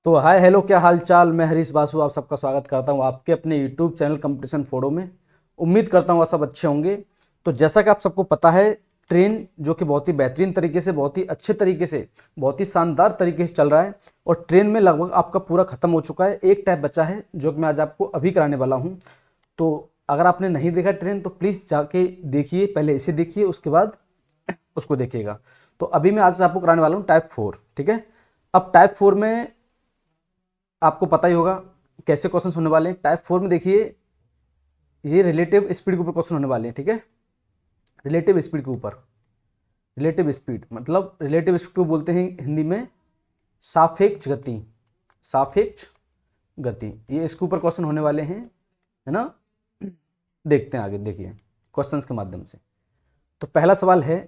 तो hi hello, क्या हाल चाल। मैं हरीश बासु आप सबका स्वागत करता हूं आपके अपने यूट्यूब चैनल कंपटीशन फोड़ो में। उम्मीद करता हूं आप सब अच्छे होंगे। तो जैसा कि आप सबको पता है, ट्रेन जो कि बहुत ही बेहतरीन तरीके से, बहुत ही अच्छे तरीके से, बहुत ही शानदार तरीके से चल रहा है। और ट्रेन में लगभग आपका पूरा खत्म हो चुका है, एक टाइप बचा है जो कि मैं आज आपको अभी कराने वाला हूँ। तो अगर आपने नहीं देखा ट्रेन तो प्लीज़ जाके देखिए, पहले इसे देखिए उसके बाद उसको देखिएगा। तो अभी मैं आज आपको कराने वाला हूँ टाइप 4, ठीक है। अब टाइप 4 में आपको पता ही होगा कैसे क्वेश्चन होने वाले हैं। टाइप 4 में देखिए, ये रिलेटिव स्पीड के ऊपर क्वेश्चन होने वाले हैं, ठीक है। रिलेटिव स्पीड के ऊपर, रिलेटिव स्पीड मतलब रिलेटिव स्पीड को बोलते हैं हिंदी में सापेक्ष गति। सापेक्ष गति, ये इसके ऊपर क्वेश्चन होने वाले हैं, है ना। देखते हैं आगे, देखिए क्वेश्चंस के माध्यम से। तो पहला सवाल है,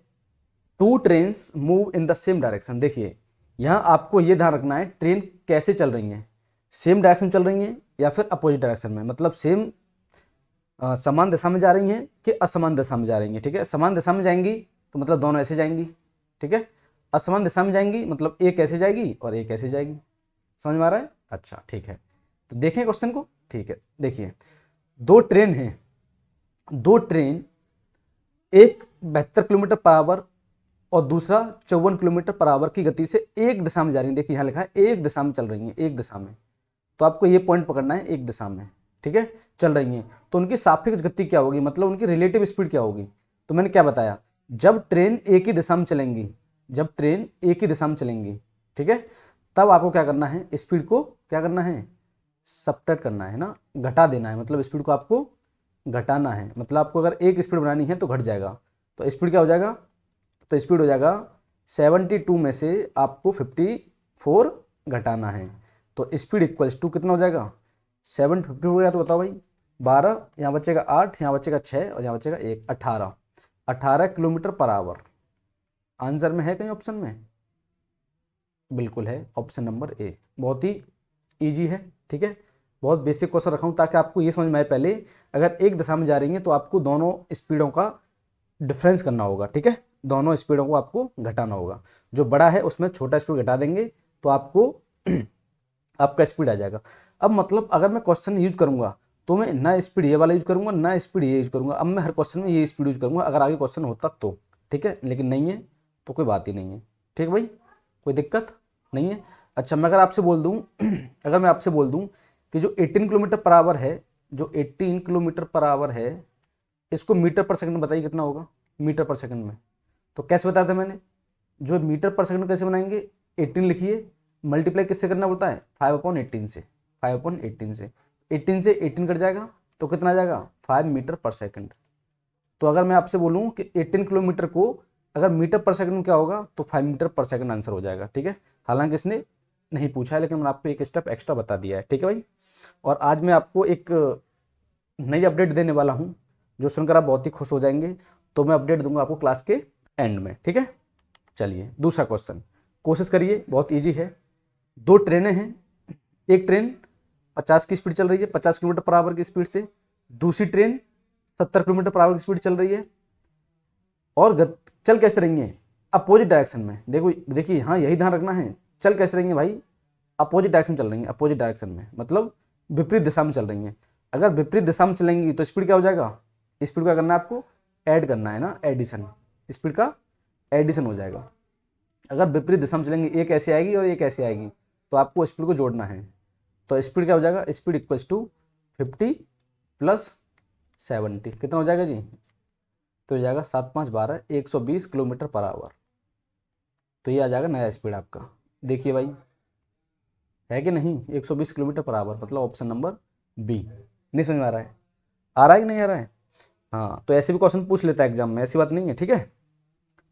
two trains move in the same direction. देखिए यहाँ आपको ये ध्यान रखना है, ट्रेन कैसे चल रही हैं, सेम डायरेक्शन में चल रही हैं या फिर अपोजिट डायरेक्शन में, मतलब सेम समान दिशा में जा रही हैं कि असमान दिशा में जा रही हैं, ठीक है। समान दिशा में जाएंगी तो मतलब दोनों ऐसे जाएंगी, ठीक है। असमान दिशा में जाएंगी मतलब एक ऐसे जाएगी और एक ऐसे जाएगी। समझ में आ रहा है? अच्छा, ठीक है। तो देखें क्वेश्चन को, ठीक है। देखिए, दो ट्रेन हैं, दो ट्रेन, एक 72 किलोमीटर पर आवर और दूसरा 54 किलोमीटर पर आवर की गति से एक दिशा में जा रही है। देखिए यहाँ लिखा है एक दिशा में चल रही है, एक दिशा में। तो आपको ये पॉइंट पकड़ना है, एक दिशा में, ठीक है, चल रही हैं। तो उनकी सापेक्ष गति क्या होगी, मतलब उनकी रिलेटिव स्पीड क्या होगी। तो मैंने क्या बताया, जब ट्रेन एक ही दिशा में चलेंगी, जब ट्रेन एक ही दिशा में चलेंगी, ठीक है, तब आपको क्या करना है, स्पीड को क्या करना है, सबट्रैक्ट करना है ना, घटा देना है। मतलब स्पीड को आपको घटाना है। मतलब आपको अगर एक स्पीड बनानी है तो घट जाएगा, तो स्पीड क्या हो जाएगा, तो स्पीड हो जाएगा 72 में से आपको 54 घटाना है। तो स्पीड इक्वल्स टू कितना हो जाएगा, 750 हो गया। तो बताओ भाई, 12, यहाँ बचेगा 8, यहाँ बचेगा 6 और यहाँ बचेगा 1, 18, 18 किलोमीटर पर आवर। आंसर में है कहीं ऑप्शन में? बिल्कुल है, ऑप्शन नंबर ए। बहुत ही ईजी है, ठीक है। बहुत बेसिक क्वेश्चन रखा हूँ ताकि आपको ये समझ में आए। पहले अगर एक दिशा में जा रही है तो आपको दोनों स्पीडों का डिफरेंस करना होगा, ठीक है। दोनों स्पीडों को आपको घटाना होगा। जो बड़ा है उसमें छोटा स्पीड घटा देंगे तो आपको आपका स्पीड आ जाएगा। अब मतलब अगर मैं क्वेश्चन यूज करूंगा तो मैं ना स्पीड ये वाला यूज करूंगा ना स्पीड ये यूज करूंगा। अब मैं हर क्वेश्चन में ये स्पीड यूज करूंगा अगर आगे क्वेश्चन होता तो, ठीक है। लेकिन नहीं है तो कोई बात ही नहीं है, ठीक भाई, कोई दिक्कत नहीं है। अच्छा, मैं अगर आपसे बोल दूं अगर मैं आपसे बोल दूं कि जो 18 किलोमीटर पर आवर है, जो 18 किलोमीटर पर आवर है, इसको मीटर पर सेकंड बताइए कितना होगा मीटर पर सेकंड में। तो कैसे बताया था मैंने, जो मीटर पर सेकंड कैसे बनाएंगे, 18 लिखिए, मल्टीप्लाई किससे करना पड़ता है, 5/18 से, 5/18 से, 18 से 18 कट जाएगा तो कितना आ जाएगा, 5 मीटर पर सेकंड। तो अगर मैं आपसे बोलूँ कि 18 किलोमीटर को अगर मीटर पर सेकंड में क्या होगा तो 5 मीटर पर सेकंड आंसर हो जाएगा, ठीक है। हालांकि इसने नहीं पूछा है लेकिन मैंने आपको एक स्टेप एक्स्ट्रा बता दिया है, ठीक है भाई। और आज मैं आपको एक नई अपडेट देने वाला हूँ जो सुनकर आप बहुत ही खुश हो जाएंगे। तो मैं अपडेट दूंगा आपको क्लास के एंड में, ठीक है। चलिए दूसरा क्वेश्चन, कोशिश करिए, बहुत इजी है। दो ट्रेनें हैं, एक ट्रेन 50 की स्पीड चल रही है, 50 किलोमीटर पर आवर की स्पीड से, दूसरी ट्रेन 70 किलोमीटर पर आवर की स्पीड चल रही है। और चल कैसे रही है, अपोजिट डायरेक्शन में। देखो देखिए, हाँ यही ध्यान रखना है, चल कैसे रही है भाई, अपोजिट डायरेक्शन चल रही है, अपोजिट डायरेक्शन में मतलब विपरीत दिशा में चल रही है। अगर विपरीत दिशा में चलेंगी तो स्पीड क्या हो जाएगा, स्पीड क्या करना है आपको, ऐड करना है ना, एडिशन, स्पीड का एडिशन हो जाएगा। अगर विपरीत दिशा में चलेंगे, एक ऐसे आएगी और एक ऐसे आएगी, तो आपको स्पीड को जोड़ना है। तो स्पीड क्या हो जाएगा, स्पीड इक्वल्स टू 50 प्लस 70 कितना हो जाएगा जी, तो हो जाएगा 7 5 12 120 किलोमीटर पर आवर। तो ये आ जाएगा नया स्पीड आपका। देखिए भाई, है कि नहीं, 120 किलोमीटर पर आवर, मतलब ऑप्शन नंबर बी। नहीं समझ में आ रहा है, आ रहा है कि नहीं आ रहा है? हाँ, तो ऐसे भी क्वेश्चन पूछ लेता है एग्जाम में, ऐसी बात नहीं है, ठीक है।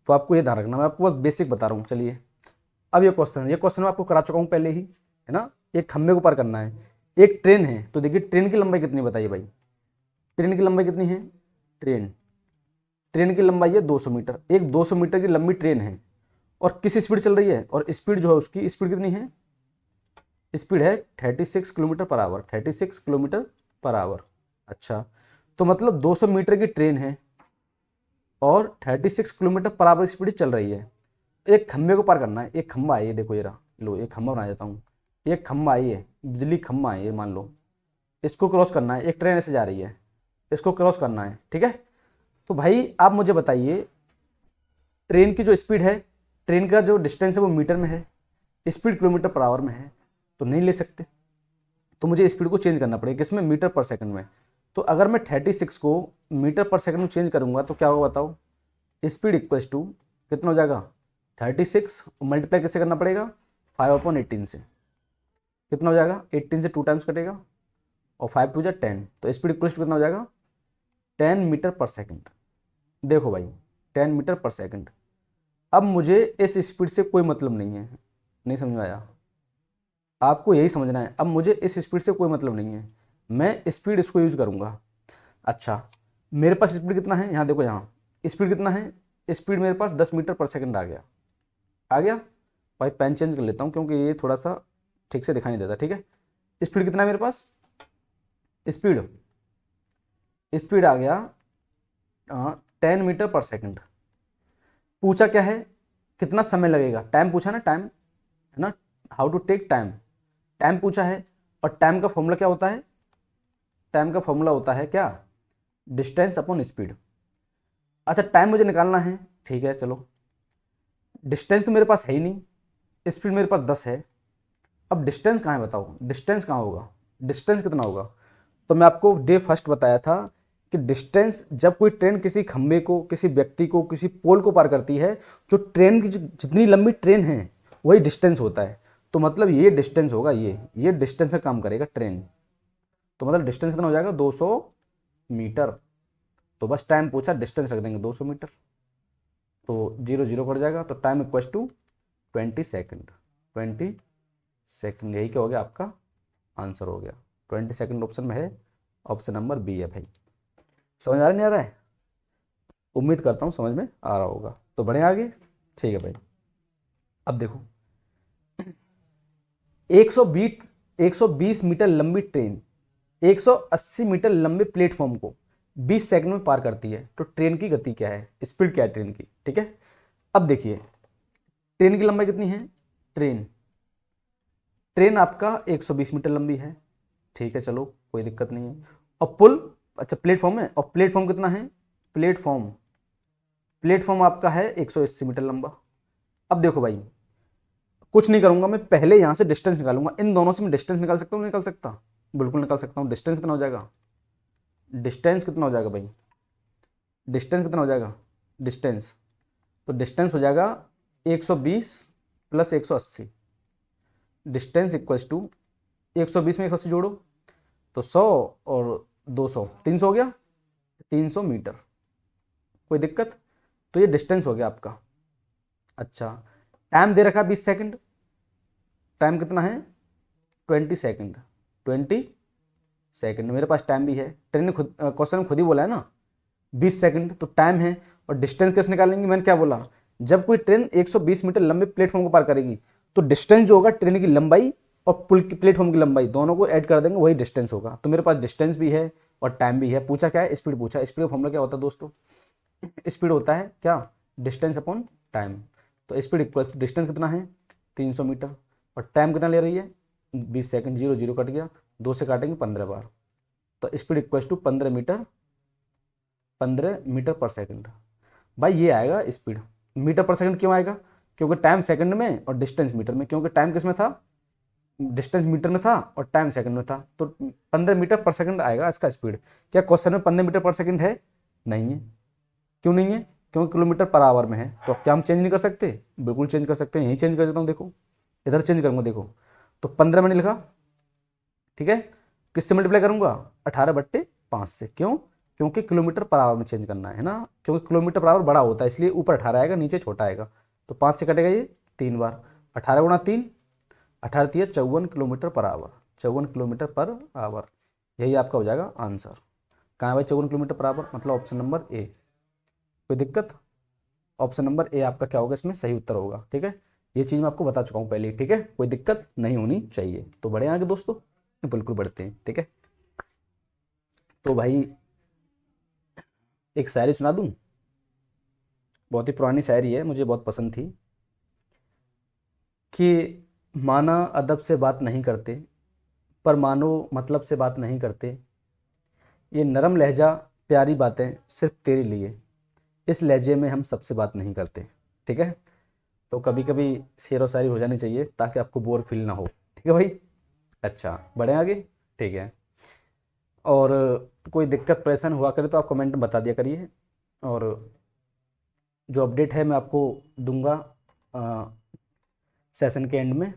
तो आपको ये ध्यान रखना, मैं आपको बस बेसिक बता रहा हूँ। चलिए अब ये क्वेश्चन मैं आपको करा चुका हूँ पहले ही, है ना। एक खंबे को पार करना है, एक ट्रेन है, तो देखिए ट्रेन की लंबाई कितनी बताइए भाई, ट्रेन की लंबाई कितनी है, ट्रेन ट्रेन की लंबाई है 200 मीटर। एक 200 मीटर की लंबी ट्रेन है और किस स्पीड चल रही है, और स्पीड जो है उसकी स्पीड कितनी है, स्पीड है 36 kilometre per hour, 36 kilometre per hour. अच्छा, तो मतलब 200 मीटर की ट्रेन है और 36 किलोमीटर पर आवर स्पीड चल रही है। एक खंबे को पार करना है, एक खंबा है ये, देखो ये रहा, लो एक खंबा बना देता हूँ। एक खम्बा है, ये बिजली खम्बा है, ये मान लो इसको क्रॉस करना है, एक ट्रेन ऐसे जा रही है, इसको क्रॉस करना है, ठीक है। तो भाई आप मुझे बताइए, ट्रेन की जो स्पीड है, ट्रेन का जो डिस्टेंस है वो मीटर में है, स्पीड किलोमीटर पर आवर में है, तो नहीं ले सकते। तो मुझे स्पीड को चेंज करना पड़ेगा, किसमें, मीटर पर सेकंड में। तो अगर मैं 36 को मीटर पर सेकंड में चेंज करूंगा तो क्या होगा बताओ, स्पीड इक्वल्स टू कितना हो जाएगा 36, मल्टीप्लाई किससे करना पड़ेगा 5/18 से, कितना हो जाएगा 18 से 2 टाइम्स कटेगा और 5 टू जा 10, तो स्पीड इक्वल्स टू कितना हो जाएगा 10 मीटर पर सेकंड। देखो भाई 10 मीटर पर सेकंड। अब मुझे इस स्पीड से कोई मतलब नहीं है, नहीं समझ में आया, आपको यही समझना है। अब मुझे इस स्पीड से कोई मतलब नहीं है, मैं स्पीड इसको यूज करूंगा। अच्छा, मेरे पास स्पीड कितना है, यहाँ देखो, यहाँ स्पीड कितना है, स्पीड मेरे पास 10 मीटर पर सेकंड आ गया, आ गया। भाई पेन चेंज कर लेता हूँ क्योंकि ये थोड़ा सा ठीक से दिखाई नहीं देता, ठीक है। स्पीड कितना है मेरे पास, स्पीड स्पीड आ गया 10 मीटर पर सेकंड। पूछा क्या है, कितना समय लगेगा, टाइम पूछा ना, टाइम है ना, how to take time, time पूछा है। और टाइम का फॉर्मूला क्या होता है, टाइम का फॉर्मूला होता है क्या, डिस्टेंस अपॉन स्पीड। अच्छा टाइम मुझे निकालना है, ठीक है चलो, डिस्टेंस तो मेरे पास है ही नहीं, स्पीड मेरे पास 10 है, अब डिस्टेंस कहाँ है बताओ, डिस्टेंस कहाँ होगा, डिस्टेंस कितना होगा। तो मैं आपको डे फर्स्ट बताया था कि डिस्टेंस, जब कोई ट्रेन किसी खंबे को, किसी व्यक्ति को, किसी पोल को पार करती है, जो ट्रेन की जितनी लंबी ट्रेन है वही डिस्टेंस होता है। तो मतलब ये डिस्टेंस होगा, ये डिस्टेंस का काम करेगा ट्रेन। तो मतलब डिस्टेंस कितना हो जाएगा 200 मीटर। तो बस टाइम पूछा, डिस्टेंस रख देंगे 200 मीटर, तो 0 0 कट जाएगा, तो time equals to 20 second, 20 second. यही क्या हो गया, आपका आंसर हो गया। 20 सेकेंड ऑप्शन में है, ऑप्शन नंबर बी है भाई। समझ आ रहा है, नहीं आ रहा है, उम्मीद करता हूँ समझ में आ रहा होगा। तो बढ़े आगे, ठीक है भाई। अब देखो 120 120 मीटर लंबी ट्रेन 180 मीटर लंबे प्लेटफॉर्म को 20 सेकंड में पार करती है, तो ट्रेन की गति क्या है, स्पीड क्या है ट्रेन की, ठीक है। अब देखिए ट्रेन की लंबाई कितनी है, ट्रेन ट्रेन आपका 120 मीटर लंबी है, ठीक है चलो कोई दिक्कत नहीं है। और पुल, अच्छा प्लेटफॉर्म है, और प्लेटफॉर्म कितना है, प्लेटफॉर्म प्लेटफॉर्म आपका है 180 मीटर लंबा। अब देखो भाई कुछ नहीं करूंगा, मैं पहले यहां से डिस्टेंस निकालूंगा, इन दोनों से मैं डिस्टेंस निकाल सकता हूँ, निकाल सकता, बिल्कुल निकाल सकता हूँ। डिस्टेंस कितना हो जाएगा, डिस्टेंस कितना हो जाएगा भाई, डिस्टेंस कितना हो जाएगा, डिस्टेंस, तो डिस्टेंस हो जाएगा 120 प्लस 180, डिस्टेंस इक्वल्स टू 120 में 180 जोड़ो तो 100 और 200 300 हो गया, 300 मीटर, कोई दिक्कत। तो ये डिस्टेंस हो गया आपका। अच्छा टाइम दे रखा 20 सेकंड, टाइम कितना है 20 सेकंड, 20 सेकंड मेरे पास टाइम भी है, ट्रेन ने खुद क्वेश्चन में खुद ही बोला है ना 20 सेकंड, तो टाइम है। और डिस्टेंस कैसे निकालेंगे, मैंने क्या बोला, जब कोई ट्रेन 120 मीटर लंबे प्लेटफॉर्म को पार करेगी तो डिस्टेंस जो होगा ट्रेन की लंबाई और पुल की प्लेटफॉर्म की लंबाई दोनों को ऐड कर देंगे, वही डिस्टेंस होगा। तो मेरे पास डिस्टेंस भी है और टाइम भी है। पूछा क्या है, स्पीड पूछा, स्पीड का फॉर्मूला क्या होता है दोस्तों, स्पीड होता है क्या, डिस्टेंस अपॉन टाइम। तो स्पीड इक्वल डिस्टेंस कितना है 300 मीटर, और टाइम कितना ले रही है 20 सेकंड, 0 0 कट गया, 2 से काटेंगे 15 बार, तो speed equal to 15 metre, 15 metre पर सेकंड। भाई ये आएगा स्पीड, मीटर पर सेकंड क्यों आएगा, क्योंकि टाइम सेकंड में और डिस्टेंस मीटर में, क्योंकि टाइम किस में था, डिस्टेंस मीटर में था और टाइम सेकंड में था, तो 15 मीटर पर सेकंड आएगा इसका स्पीड। क्या क्वेश्चन में 15 मीटर पर सेकंड है, नहीं है, क्यों नहीं है, क्योंकि किलोमीटर पर आवर में है। तो क्या हम चेंज नहीं कर सकते, बिल्कुल चेंज कर सकते हैं, यही चेंज कर देता हूँ, देखो इधर चेंज करूंगा, देखो तो 15 मैंने लिखा, ठीक है, किससे मल्टीप्लाई करूंगा 18/5 से, क्यों, क्योंकि किलोमीटर पर आवर में चेंज करना है ना, क्योंकि किलोमीटर पर आवर बड़ा होता है इसलिए ऊपर 18 आएगा नीचे छोटा आएगा, तो 5 से कटेगा ये 3 बार, 18 गुणा 3, 18 3 54 kilometre per hour, 54 kilometre per hour, यही आपका हो जाएगा आंसर। कहाँ है भाई 54 किलोमीटर पर आवर, मतलब ऑप्शन नंबर ए। कोई दिक्कत, ऑप्शन नंबर ए आपका क्या होगा, इसमें सही उत्तर होगा, ठीक है। ये चीज़ मैं आपको बता चुका हूँ पहले ही, ठीक है, कोई दिक्कत नहीं होनी चाहिए। तो बढ़े आगे दोस्तों, बिल्कुल बढ़ते हैं, ठीक है। तो भाई एक शायरी सुना दूँ, बहुत ही पुरानी शायरी है, मुझे बहुत पसंद थी कि माना अदब से बात नहीं करते, पर मानो मतलब से बात नहीं करते, ये नरम लहजा प्यारी बातें सिर्फ तेरे लिए, इस लहजे में हम सबसे बात नहीं करते। ठीक है, तो कभी कभी शेर व शायरी हो जानी चाहिए ताकि आपको बोर फील ना हो। ठीक है भाई, अच्छा बढ़े आगे। ठीक है, और कोई दिक्कत परेशान हुआ करे तो आप कमेंट में बता दिया करिए, और जो अपडेट है मैं आपको दूंगा सेशन के एंड में।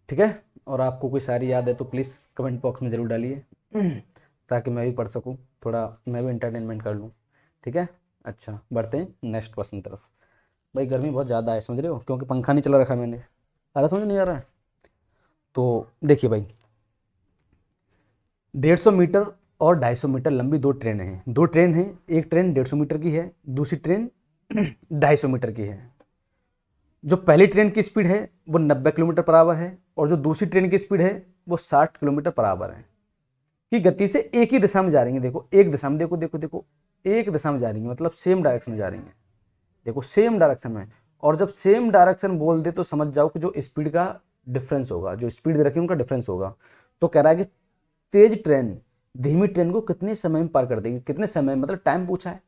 ठीक है, और आपको कोई शायरी याद है तो प्लीज़ कमेंट बॉक्स में ज़रूर डालिए ताकि मैं भी पढ़ सकूं, थोड़ा मैं भी इंटरटेनमेंट कर लूं। ठीक है, अच्छा बढ़ते हैं नेक्स्ट क्वेश्चन की तरफ। भाई गर्मी बहुत ज़्यादा है, समझ रहे हो, क्योंकि पंखा नहीं चला रखा मैंने। आ रहा, समझ नहीं आ रहा है? तो देखिए भाई, 150 मीटर और 250 मीटर लंबी दो ट्रेनें हैं, दो ट्रेन हैं, एक ट्रेन 150 मीटर की है, दूसरी ट्रेन 250 मीटर की है। जो पहली ट्रेन की स्पीड है वो 90 किलोमीटर पर आवर है, और जो दूसरी ट्रेन की स्पीड है वो 60 किलोमीटर पर आवर है, की गति से एक ही दिशा में जा रही है। देखो एक दिशा में, देखो देखो देखो, एक दिशा में जा रही है, मतलब सेम डायरेक्शन में जा रही है। देखो सेम डायरेक्शन में, और जब सेम डायरेक्शन बोल दे तो समझ जाओ कि जो स्पीड का डिफरेंस होगा, जो स्पीड दे रखी है उनका डिफरेंस होगा। तो कह रहा है कि तेज ट्रेन धीमी ट्रेन को कितने समय में पार कर देगी, कितने समय, मतलब टाइम पूछा है,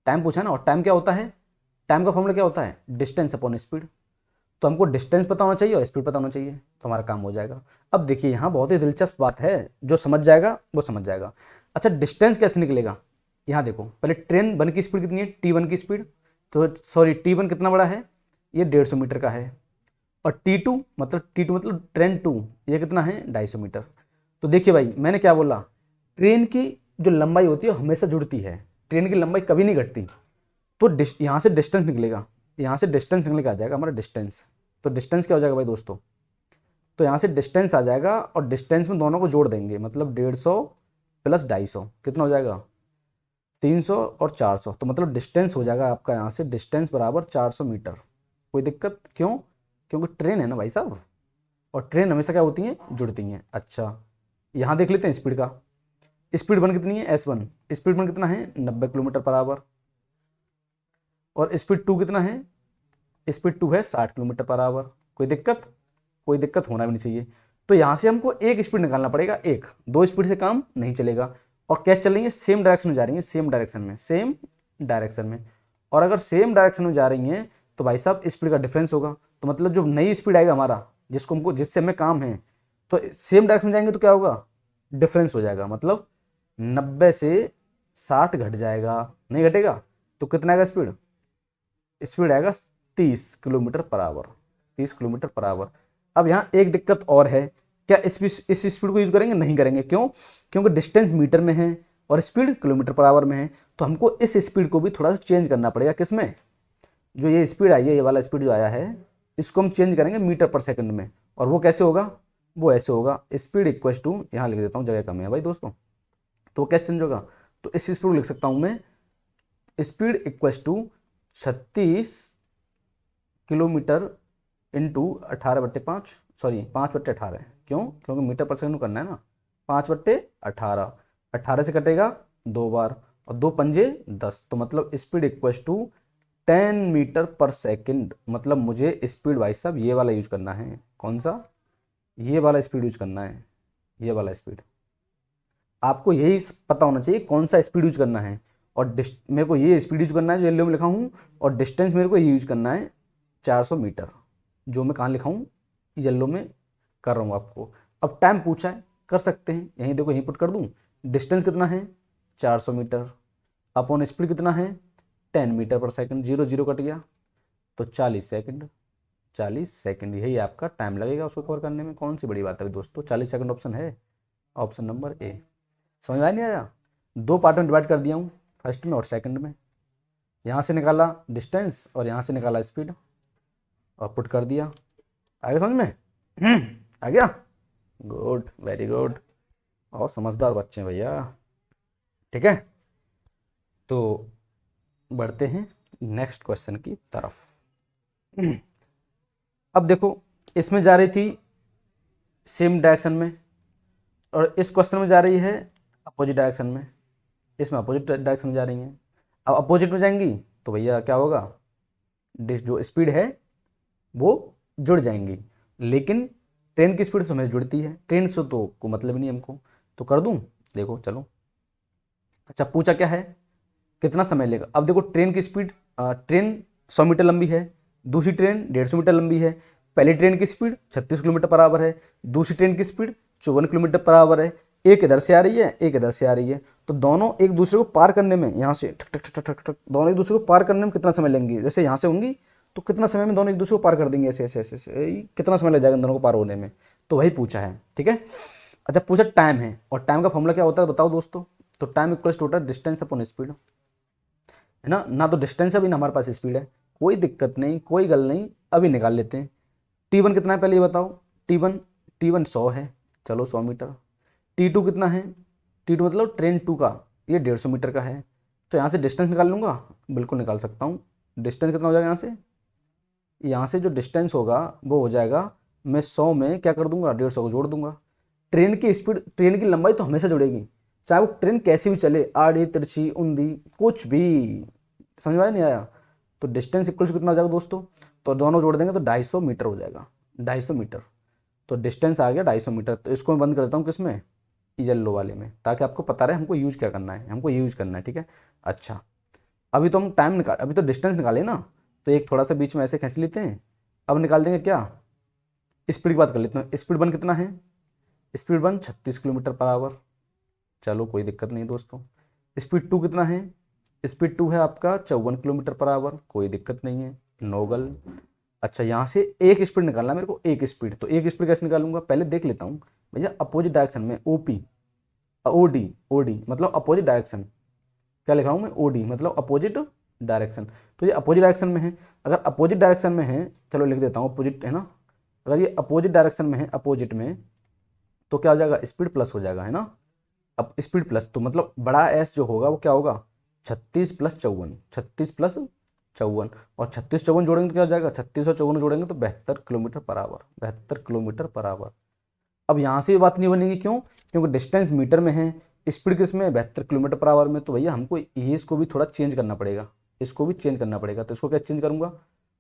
टाइम पूछा है ना। और टाइम क्या होता है, टाइम का फॉर्मूला क्या होता है, डिस्टेंस अपॉन स्पीड। तो हमको डिस्टेंस पता होना चाहिए और स्पीड पता होना चाहिए, तो हमारा काम हो जाएगा। अब देखिए यहाँ बहुत ही दिलचस्प बात है, जो समझ जाएगा वो समझ जाएगा। अच्छा डिस्टेंस कैसे निकलेगा, यहाँ देखो पहले ट्रेन वन की स्पीड कितनी है, T1 की स्पीड, तो सॉरी T1 कितना बड़ा है, ये 150 मीटर का है, और T2 मतलब ट्रेन टू, ये कितना है 250 मीटर। तो देखिए भाई मैंने क्या बोला, ट्रेन की जो लंबाई होती है वो हमेशा जुड़ती है, ट्रेन की लंबाई कभी नहीं घटती। तो यहाँ से डिस्टेंस निकलेगा, यहाँ से डिस्टेंस निकल के आ जाएगा हमारा डिस्टेंस। तो डिस्टेंस क्या हो जाएगा भाई दोस्तों, तो यहाँ से डिस्टेंस आ जाएगा, और डिस्टेंस में दोनों को जोड़ देंगे, मतलब 150 प्लस 250 कितना हो जाएगा, 300 और 400। तो मतलब डिस्टेंस हो जाएगा आपका यहाँ से डिस्टेंस बराबर 400 मीटर। कोई दिक्कत क्यों, क्योंकि ट्रेन है ना भाई साहब, और ट्रेन हमेशा क्या होती हैं, जुड़ती हैं। अच्छा यहाँ देख लेते हैं स्पीड का, स्पीड वन कितनी है, S1, स्पीड वन कितना है 90 किलोमीटर पर आवर, और स्पीड टू कितना है, स्पीड टू है 60 किलोमीटर पर आवर। कोई दिक्कत, कोई दिक्कत होना भी नहीं चाहिए। तो यहाँ से हमको एक स्पीड निकालना पड़ेगा, एक, दो स्पीड से काम नहीं चलेगा। और कैसे चल रही है, सेम डायरेक्शन में जा रही है, सेम डायरेक्शन में, सेम डायरेक्शन में। और अगर सेम डायरेक्शन में जा रही हैं तो भाई साहब स्पीड का डिफरेंस होगा। तो मतलब जो नई स्पीड आएगा हमारा, जिसको हमको, जिससे हमें काम है, तो सेम डायरेक्शन में जाएंगे तो क्या होगा, डिफरेंस हो जाएगा, मतलब 90 से 60 घट जाएगा, नहीं घटेगा। तो कितना आएगा स्पीड, स्पीड आएगा 30 kilometre per hour, 30 kilometre per hour. अब यहाँ एक दिक्कत और है, क्या इस स्पीड को यूज करेंगे, नहीं करेंगे, क्यों, क्योंकि डिस्टेंस मीटर में है और स्पीड किलोमीटर पर आवर में है। तो हमको इस स्पीड को भी थोड़ा सा चेंज करना पड़ेगा, किसमें, जो ये स्पीड आई है, ये वाला स्पीड जो आया है, इसको हम चेंज करेंगे मीटर पर सेकंड में। और वो कैसे होगा, वो ऐसे होगा, स्पीड इक्वल टू, यहाँ लिख देता हूँ, जगह कम है भाई दोस्तों, तो कैसे चेंज होगा, तो इस स्पीड को लिख सकता हूँ मैं, speed equal to 36 kilometre into 18/5, sorry 5/18, क्यों, क्योंकि मीटर पर सेकंड करना है ना, 5/18, 18 से कटेगा 2 बार, और 2 पंजे 10, तो मतलब स्पीड इक्वल टू 10 मीटर पर सेकंड। मतलब मुझे स्पीड भाई साहब ये वाला यूज करना है, कौन सा, ये वाला स्पीड यूज करना है, ये वाला स्पीड। आपको यही पता होना चाहिए कौन सा स्पीड यूज करना है, और मेरे को ये स्पीड यूज करना है जो येलो में लिखा हूँ, और डिस्टेंस मेरे को ये यूज करना है 400 मीटर, जो मैं कहाँ लिखा हूँ, येलो में कर रहा हूँ आपको। अब टाइम पूछा है, कर सकते हैं, यहीं देखो यहीं पुट कर दूँ, डिस्टेंस कितना है 400 मीटर, अपॉन स्पीड कितना है 10 मीटर पर सेकंड, 0 0 कट गया, तो 40 सेकंड, 40 सेकंड यही आपका टाइम लगेगा उसको कवर करने में। कौन सी बड़ी बात है दोस्तों, 40 सेकंड ऑप्शन है, ऑप्शन नंबर ए। समझ में नहीं आया, दो पार्ट में डिवाइड कर दिया हूँ, फर्स्ट में और सेकंड में। यहाँ से निकाला डिस्टेंस और यहाँ से निकाला स्पीड, और पुट कर दिया। आ गया समझ में, आ गया, गुड, वेरी गुड, और समझदार बच्चे हैं भैया। ठीक है, तो बढ़ते हैं नेक्स्ट क्वेश्चन की तरफ। अब देखो इसमें जा रही थी सेम डायरेक्शन में, और इस क्वेश्चन में जा रही है अपोजिट डायरेक्शन में, इसमें अपोजिट डायरेक्शन में जा रही हैं। अब अपोजिट में जाएंगी तो भैया क्या होगा, जो स्पीड है वो जुड़ जाएंगी, लेकिन ट्रेन की स्पीड से हमें जुड़ती है, ट्रेन से तो को मतलब नहीं हमको। तो कर दूं, देखो चलो। अच्छा पूछा क्या है, कितना समय लेगा। अब देखो ट्रेन की स्पीड, ट्रेन 100 मीटर लंबी है, दूसरी ट्रेन 150 मीटर लंबी है। पहली ट्रेन की स्पीड 36 किलोमीटर पर आवर है, दूसरी ट्रेन की स्पीड 54 किलोमीटर पर आवर है। एक इधर से आ रही है, एक इधर से आ रही है, तो दोनों एक दूसरे को पार करने में, यहाँ से ठक ठक ठक ठक ठक, दोनों एक दूसरे को पार करने में कितना समय लेंगे। जैसे यहाँ से होंगी तो कितना समय में दोनों एक दूसरे को पार कर देंगे, ऐसे ऐसे ऐसे ऐसे, कितना समय लग जाएगा इन दोनों को पार होने में। तो वही पूछा है, ठीक है। अच्छा पूछा टाइम है, और टाइम का फॉर्मूला क्या होता है बताओ दोस्तों। तो टाइम इक्वल्स टू होता है डिस्टेंस अपॉन स्पीड, है ना। ना तो डिस्टेंस है, अभी ना हमारे पास स्पीड है, कोई दिक्कत नहीं, कोई गल नहीं, अभी निकाल लेते हैं। T1 कितना है पहले ये बताओ। T1 100 है, चलो 100 मीटर। T2 कितना है, T2 मतलब ट्रेन 2 का, ये 150 मीटर का है। तो यहाँ से डिस्टेंस निकाल लूँगा, बिल्कुल निकाल सकता हूँ। डिस्टेंस कितना हो जाएगा, यहाँ से जो डिस्टेंस होगा वो हो जाएगा, मैं 100 में क्या कर दूंगा, 150 को जोड़ दूंगा। ट्रेन की स्पीड, ट्रेन की लंबाई तो हमेशा जुड़ेगी, चाहे वो ट्रेन कैसी भी चले, आड़ी तिरछी ऊंधी कुछ भी। समझ में आया नहीं आया। तो डिस्टेंस इक्वल टू कितना हो जाएगा दोस्तों, तो दोनों जोड़ देंगे तो 250 मीटर हो जाएगा, 250 मीटर। तो डिस्टेंस आ गया 250 मीटर। तो इसको मैं बंद कर देता हूँ किसमें, येलो वाले में, ताकि आपको पता रहे हमको यूज क्या करना है, हमको यूज करना है, ठीक है। अच्छा अभी तो हम टाइम निकाल, अभी तो डिस्टेंस निकाले ना, तो एक थोड़ा सा बीच में ऐसे खींच लेते हैं। अब निकाल देंगे क्या, स्पीड की बात कर लेते हैं। स्पीड 1 कितना है, स्पीड 1 36 किलोमीटर पर आवर, चलो कोई दिक्कत नहीं दोस्तों। स्पीड 2 कितना है, स्पीड 2 है आपका 54 किलोमीटर पर आवर, कोई दिक्कत नहीं है, नोगल। अच्छा यहाँ से एक स्पीड निकालना है मेरे को, एक स्पीड। तो एक स्पीड कैसे निकालूंगा, पहले देख लेता हूँ भैया, अपोजिट डायरेक्शन में, ओपी ओडी, ओडी मतलब अपोजिट डायरेक्शन, क्या लिख रहा हूँ मैं, ओडी मतलब अपोजिट डायरेक्शन। तो ये अपोजिट डायरेक्शन में है, अगर अपोजिट डायरेक्शन में है, चलो लिख देता हूँ अपोजिट, है ना। अगर ये अपोजिट डायरेक्शन में है, अपोजिट में, तो क्या हो जाएगा, स्पीड प्लस हो जाएगा, है ना। अब स्पीड प्लस तो मतलब बड़ा एस जो होगा वो क्या होगा, 36 + 54, 36 + 54, और 36 54 जोड़ेंगे तो क्या हो जाएगा, 36 और 54 जोड़ेंगे तो 72 kilometre per hour, 72 kilometre per hour. अब यहाँ से ये बात नहीं बनेगी, क्यों, क्योंकि डिस्टेंस मीटर में है, स्पीड किस में, 72 किलोमीटर पर आवर में। तो भैया हमको ये इसको भी थोड़ा चेंज करना पड़ेगा, इसको भी चेंज करना पड़ेगा। तो इसको क्या चेंज करूँगा,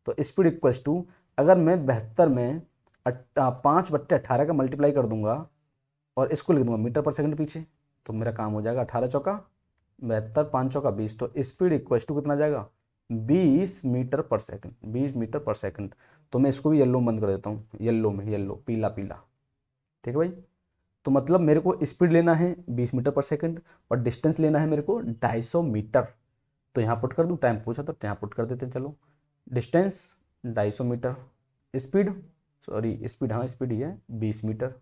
तो स्पीड इक्वल्स टू, अगर मैं 72 में 5/18 का मल्टीप्लाई कर दूंगा और इसको लिख दूंगा मीटर पर सेकंड पीछे, तो मेरा काम हो जाएगा 18 चौका 72, 5 चौका 20। तो स्पीड इक्वल्स टू कितना जाएगा, 20 मीटर पर सेकंड, 20 मीटर पर सेकंड। तो मैं इसको भी येलो में बंद कर देता हूँ, येलो में, येलो पीला पीला, ठीक है भाई। तो मतलब मेरे को स्पीड लेना है 20 मीटर पर सेकंड, और डिस्टेंस लेना है मेरे को 250 मीटर। तो यहाँ पुट कर दूँ, टाइम पूछा तो यहाँ पुट कर देते हैं, चलो। Distance 250 metre, speed, sorry speed, हाँ स्पीड ही है 20 मीटर,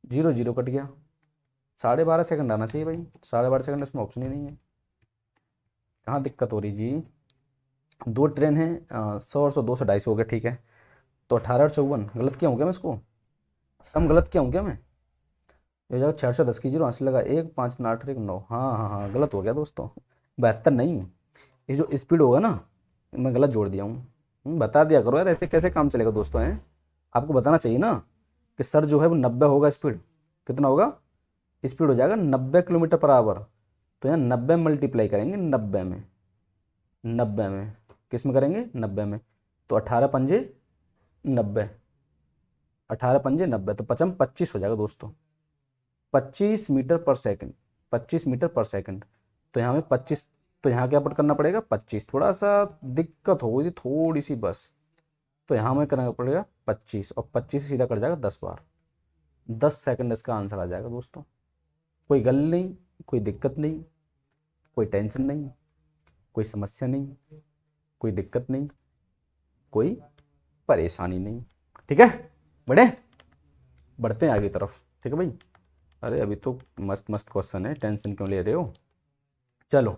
0 0 कट गया, 12.5 सेकंड आना चाहिए भाई, 12.5 सेकंड, इसमें ऑप्शन ही नहीं है। कहाँ दिक्कत हो रही जी, दो ट्रेन है, 100 और 100, 200 250 हो गया, ठीक है। तो 18 और 54 गलत क्या हो गया मैं, इसको सम गलत क्या हूँ क्या मैं, ये हो जाएगा 410 की 0 आंसर लगा, 1 5 8 1 9, हाँ हाँ हाँ गलत हो गया दोस्तों, 72 नहीं, ये जो स्पीड होगा ना, मैं गलत जोड़ दिया हूँ। बता दिया करो यार, ऐसे कैसे काम चलेगा दोस्तों, हैं आपको बताना चाहिए ना कि सर जो है वो 90 होगा स्पीड, कितना होगा, स्पीड हो जाएगा 90 किलोमीटर पर आवर। तो यहाँ 90 मल्टीप्लाई करेंगे 90 में, 90 में किस में करेंगे, 90 में। तो 18 पंजे 90, 18 पंजे 90, तो 25 हो जाएगा दोस्तों, 25 मीटर पर सेकंड, 25 मीटर पर सेकंड। तो यहाँ में 25, तो यहाँ क्या पुट करना पड़ेगा 25, थोड़ा सा दिक्कत हो गई थी थोड़ी सी बस। तो यहाँ में करना पड़ेगा 25, और 25 से सीधा कट जाएगा 10 बार, 10 सेकंड इसका आंसर आ जाएगा दोस्तों। कोई गल नहीं, कोई दिक्कत नहीं, कोई टेंशन नहीं, कोई समस्या नहीं, कोई दिक्कत नहीं, कोई परेशानी नहीं, ठीक है। बढ़े, बढ़ते हैं आगे तरफ, ठीक है भाई। अरे अभी तो मस्त मस्त क्वेश्चन है, टेंशन क्यों ले रहे हो। चलो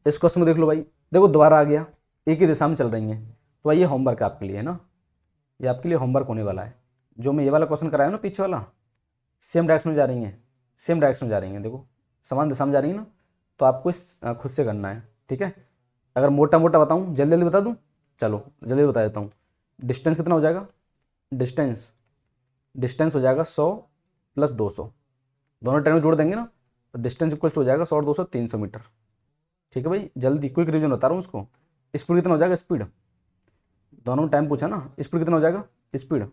इस क्वेश्चन को देख लो भाई, देखो दोबारा आ गया, एक ही दिशा में चल रही हैं। तो ये होमवर्क आपके लिए है ना, ये आपके लिए होमवर्क होने वाला है। जो मैं ये वाला क्वेश्चन कराया ना पीछे वाला, सेम डायरेक्शन में जा रही हैं, सेम डायरेक्शन में जा रही हैं, देखो समान दिशा में जा रही है ना। तो आपको इस खुद से करना है, ठीक है। अगर मोटा मोटा बताऊं, जल्दी जल्दी बता दूं, चलो जल्दी बता देता हूँ। डिस्टेंस कितना हो जाएगा, डिस्टेंस, डिस्टेंस हो जाएगा 100 + 200, दोनों ट्रेन में जोड़ देंगे ना, तो डिस्टेंस इक्वल हो जाएगा 100 और 200 300 मीटर, ठीक है भाई। जल्दी क्विक रिवीजन बता रहा हूँ उसको। स्पीड कितना हो जाएगा, स्पीड, दोनों में टाइम पूछा ना, स्पीड कितना हो जाएगा, स्पीड,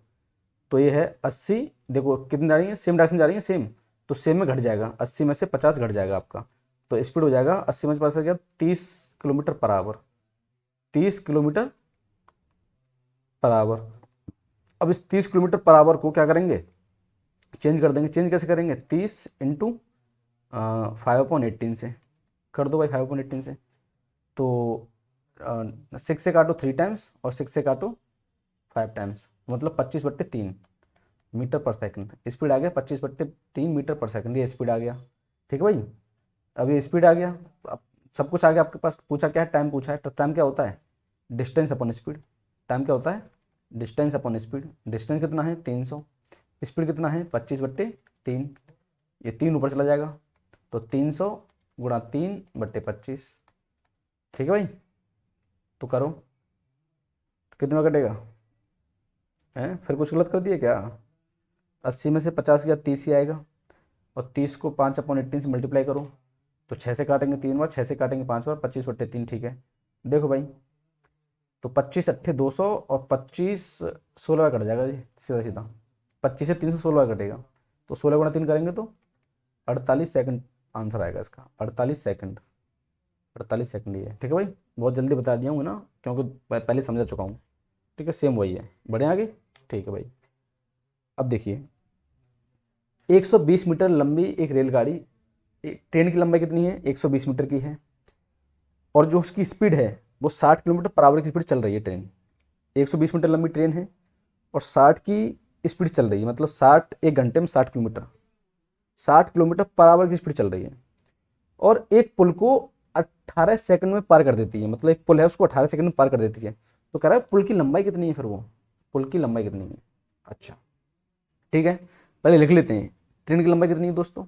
तो ये है 80, देखो कितनी जा रही है, सेम डायरेक्शन जा रही है सेम, तो सेम में घट जाएगा, 80 में से 50 घट जाएगा आपका, तो स्पीड हो जाएगा 80 में से 50 क्या, 30 kilometre per hour, 30 kilometre per hour. अब इस 30 किलोमीटर पर आवर को क्या करेंगे, चेंज कर देंगे। चेंज कैसे करेंगे, 30 इंटू 5/18 से कर दो भाई, 5/18 से। तो 6 से काटो 3 टाइम्स और 6 से काटो 5 टाइम्स, मतलब 25/3 मीटर पर सेकंड स्पीड आ गया, 25/3 मीटर पर सेकंड ये स्पीड आ गया। ठीक है भाई, अब ये स्पीड आ गया, अब सब कुछ आ गया आपके पास। पूछा क्या है, टाइम पूछा है, तो टाइम क्या होता है, डिस्टेंस अपॉन स्पीड। टाइम क्या होता है, डिस्टेंस अपॉन स्पीड। डिस्टेंस कितना है 300, स्पीड कितना है 25/3, ये 3 ऊपर चला जाएगा, तो 300 गुणा 3/25। ठीक है भाई, तो करो, तो कितना कटेगा, है फिर कुछ गलत कर दिया क्या, 80 में से 50 गया 30 ही आएगा, और 30 को 5/18 से मल्टीप्लाई करो, तो 6 से काटेंगे 3 बार, 6 से काटेंगे 5 बार, 25/3। ठीक है, देखो भाई, तो 25 अट्ठे 200 और 25 16 कट जाएगा जी, सीधा सीधा 25 से 316 कटेगा, तो 16 गुणा 3 करेंगे तो 48 सेकंड आंसर आएगा इसका, 48 सेकंड, 48 सेकंड ये है। ठीक है भाई, बहुत जल्दी बता दिया हूँ ना, क्योंकि पहले समझा चुका हूँ। ठीक है, सेम वही है, बढ़े आगे। ठीक है भाई, अब देखिए 120 मीटर लंबी एक रेलगाड़ी, ट्रेन की लंबाई कितनी है, 120 मीटर की है, और जो उसकी स्पीड है वो 60 किलोमीटर पर आवर की स्पीड चल रही है ट्रेन। 120 मीटर लंबी ट्रेन है और 60 की स्पीड चल रही है, मतलब 60 एक घंटे में 60 किलोमीटर, 60 किलोमीटर पर आवर की स्पीड चल रही है, और एक पुल को 18 सेकंड में पार कर देती है, मतलब एक पुल है उसको 18 सेकंड में पार कर देती है। तो कह रहा है पुल की लंबाई कितनी है, फिर वो पुल की लंबाई कितनी है। अच्छा ठीक है, पहले लिख लेते हैं, ट्रेन की लंबाई कितनी है दोस्तों,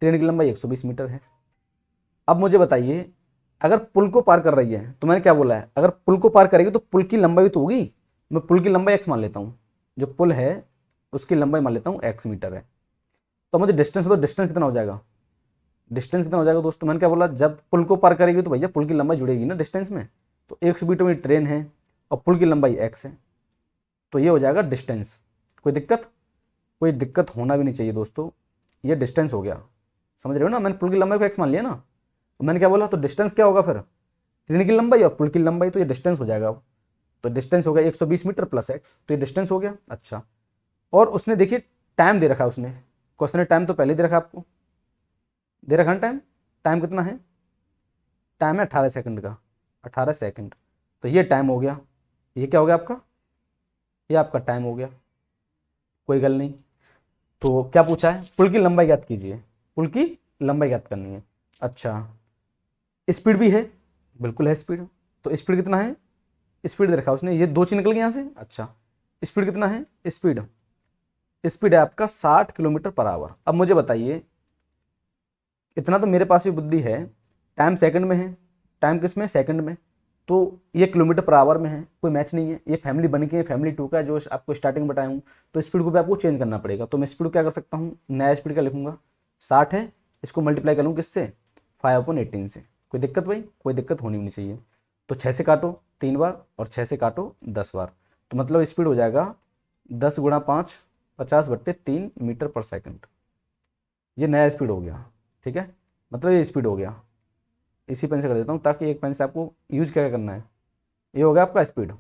ट्रेन की लंबाई 120 मीटर है। अब मुझे बताइए, अगर पुल को पार कर रही है, तो मैंने क्या बोला है, अगर पुल को पार करेगी तो पुल की लंबाई भी तो होगी। मैं पुल की लंबाई x मान लेता हूँ, जो पुल है उसकी लंबाई मान लेता हूँ x मीटर है। तो मुझे डिस्टेंस, तो डिस्टेंस कितना हो जाएगा, डिस्टेंस कितना हो जाएगा दोस्तों, मैंने क्या बोला, जब पुल को पार करेगी तो भैया पुल की लंबाई जुड़ेगी ना डिस्टेंस में, तो 100 मीटर में ट्रेन है और पुल की लंबाई x है, तो ये हो जाएगा डिस्टेंस। कोई दिक्कत, कोई दिक्कत होना भी नहीं चाहिए दोस्तों, ये डिस्टेंस हो गया। समझ रहे हो ना, मैंने पुल की लंबाई को x मान लिया ना, तो मैंने क्या बोला, तो डिस्टेंस क्या होगा फिर, ट्रेन की लंबाई और पुल की लंबाई, तो ये डिस्टेंस हो जाएगा। तो डिस्टेंस हो गया 120 मीटर प्लस x, तो ये डिस्टेंस हो गया। अच्छा, और उसने देखिए टाइम दे रखा है, उसने क्वेश्चन में टाइम तो पहले दे रखा आपको, दे रखा है टाइम, टाइम कितना है, टाइम है 18 सेकंड का, 18 सेकंड, तो ये टाइम हो गया, ये क्या हो गया आपका, ये आपका टाइम हो गया। कोई गल नहीं, तो क्या पूछा है, पुल की लंबाई ज्ञात कीजिए, पुल की लंबाई ज्ञात करनी है। अच्छा, स्पीड भी है, बिल्कुल है स्पीड, तो स्पीड कितना है, स्पीड दे रखा उसने, ये 2 चीज निकल गई यहाँ से। अच्छा, स्पीड कितना है, स्पीड, स्पीड है आपका 60 किलोमीटर पर आवर। अब मुझे बताइए, इतना तो मेरे पास भी बुद्धि है, टाइम सेकंड में है, टाइम किस में, सेकंड में, तो ये किलोमीटर पर आवर में है, कोई मैच नहीं है, ये फैमिली बन के फैमिली 2 का जो आपको स्टार्टिंग में बताया हूँ, तो स्पीड को भी आपको चेंज करना पड़ेगा। तो मैं स्पीड को क्या कर सकता हूँ, नया स्पीड का लिखूंगा, 60 है, इसको मल्टीप्लाई करूँ किससे, 5/18 से। कोई दिक्कत भाई, कोई दिक्कत होनी भी नहीं चाहिए। तो 6 से काटो 3 बार और 6 से काटो 10 बार, तो मतलब स्पीड हो जाएगा 10 गुणा 5 50/3 मीटर पर सेकंड, ये नया स्पीड हो गया। ठीक है, मतलब ये स्पीड हो गया, इसी पेन से कर देता हूँ ताकि एक पेन से आपको यूज क्या करना है। ये हो गया आपका स्पीड,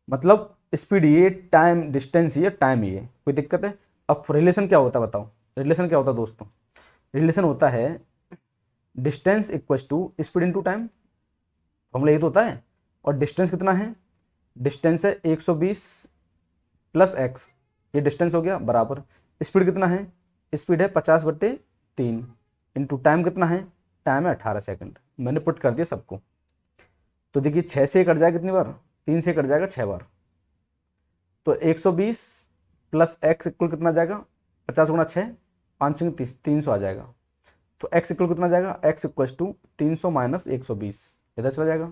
मतलब स्पीड ये, टाइम डिस्टेंस ये, टाइम ये, कोई दिक्कत है। अब रिलेशन क्या होता है बताओ, रिलेशन क्या होता है दोस्तों, रिलेशन होता है distance equal to speed into time, formula ये तो होता है। और डिस्टेंस कितना है, डिस्टेंस है 120 प्लस x, ये डिस्टेंस हो गया, बराबर स्पीड कितना है, स्पीड है 50/3 इंटू टाइम कितना है, टाइम है 18 सेकंड। मैंने पुट कर दिया सबको, तो देखिए 6 से कट जाएगा कितनी बार, 3 से कट जाएगा 6 बार, तो 120 प्लस x इक्वल कितना जाएगा, 50 गुणा 6, 5 300 आ जाएगा। तो x इक्वल कितना जाएगा, x इक्वल टू 300 माइनस 120, इधर चला जाएगा,